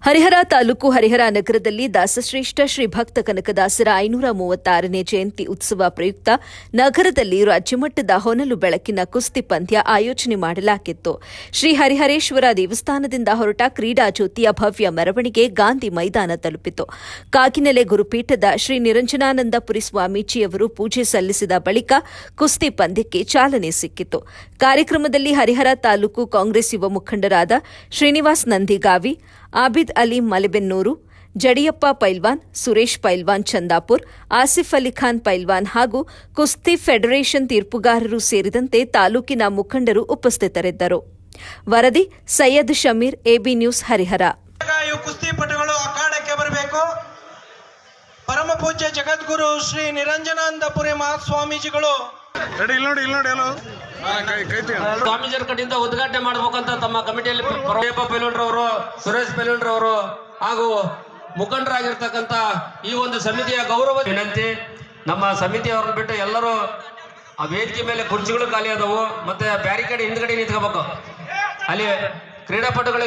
ಹರಿಹರ ತಾಲೂಕು ಹರಿಹರ ನಗರದಲ್ಲಿ ದಾಸಶ್ರೇಷ್ಠ ಶ್ರೀ ಭಕ್ತ ಕನಕದಾಸರ 536ನೇ ಜಯಂತಿ ಉತ್ಸವ ಪ್ರಯುಕ್ತ ನಗರದಲ್ಲಿ ರಾಜ್ಯಮಟ್ಟದ ಹೊನಲು ಬೆಳಕಿನ ಕುಸ್ತಿ ಪಂದ್ಯ ಆಯೋಜನೆ ಮಾಡಲಾಗಿತ್ತು. ಶ್ರೀ ಹರಿಹರೇಶ್ವರ ದೇವಸ್ಥಾನದಿಂದ ಹೊರಟ ಕ್ರೀಡಾ ಜ್ಯೋತಿಯ ಭವ್ಯ ಮೆರವಣಿಗೆ ಗಾಂಧಿ ಮೈದಾನ ತಲುಪಿತು. ಕಾಗಿನೆಲೆ ಗುರುಪೀಠದ ಶ್ರೀ ನಿರಂಜನಾನಂದಪುರಿ ಸ್ವಾಮೀಜಿಯವರು ಪೂಜೆ ಸಲ್ಲಿಸಿದ ಬಳಿಕ ಕುಸ್ತಿ ಪಂದ್ಯಕ್ಕೆ ಚಾಲನೆ ಸಿಕ್ಕಿತು. ಕಾರ್ಯಕ್ರಮದಲ್ಲಿ ಹರಿಹರ ತಾಲೂಕು ಕಾಂಗ್ರೆಸ್ ಯುವ ಮುಖಂಡರಾದ ಶ್ರೀನಿವಾಸ್ ನಂದಿಗಾವಿ, ಆಬಿದ್ ಅಲಿ ಮಲೆಬೆನ್ನೂರು, ಜಡಿಯಪ್ಪ ಪೈಲ್ವಾನ್, ಸುರೇಶ್ ಪೈಲ್ವಾನ್ ಚಂದಾಪುರ್, ಆಸಿಫ್ ಅಲಿ ಖಾನ್ ಪೈಲ್ವಾನ್ ಹಾಗೂ ಕುಸ್ತಿ ಫೆಡರೇಷನ್ ತೀರ್ಪುಗಾರರು ಸೇರಿದಂತೆ ತಾಲೂಕಿನ ಮುಖಂಡರು ಉಪಸ್ಥಿತರಿದ್ದರು. ವರದಿ ಸೈಯದ್ ಶಮೀರ್, ಎಬಿ ನ್ಯೂಸ್, ಹರಿಹರ. ಕುಸ್ತಿಪಟುಗಳು ಅಖಾಡಕ್ಕೆ ಬರಬೇಕು. ಪರಮ ಪೂಜ್ಯ ಜಗದ್ಗುರು ಶ್ರೀ ನಿರಂಜನಾನಂದಪುರಿ ಮಹಾಸ್ವಾಮೀಜಿಗಳು ಸ್ವಾಮೀಜಿಯರ ಕಡೆಯಿಂದ ಉದ್ಘಾಟನೆ ಮಾಡಬೇಕಂತ ತಮ್ಮ ಕಮಿಟಿಯಲ್ಲಿ ಪೈಲೋನ್ರವರು, ಸುರೇಶ್ ಪೈಲೋನ್ರವರು ಹಾಗೂ ಮುಖಂಡರಾಗಿರ್ತಕ್ಕಂಥ ಈ ಒಂದು ಸಮಿತಿಯ ಗೌರವ ವಿನಂತಿ. ನಮ್ಮ ಸಮಿತಿಯವ್ರನ್ನ ಬಿಟ್ಟು ಎಲ್ಲರೂ ಆ ವೇದಿಕೆ ಮೇಲೆ ಕುರ್ಚಿಗಳು ಖಾಲಿ ಆದವು, ಮತ್ತೆ ಬ್ಯಾರಿಕೇಡ್ ಹಿಂದ್ಗಡೆ ನಿಂತ್ಕೋಬೇಕು. ಅಲ್ಲಿ ಕ್ರೀಡಾಪಟುಗಳಿಗೆ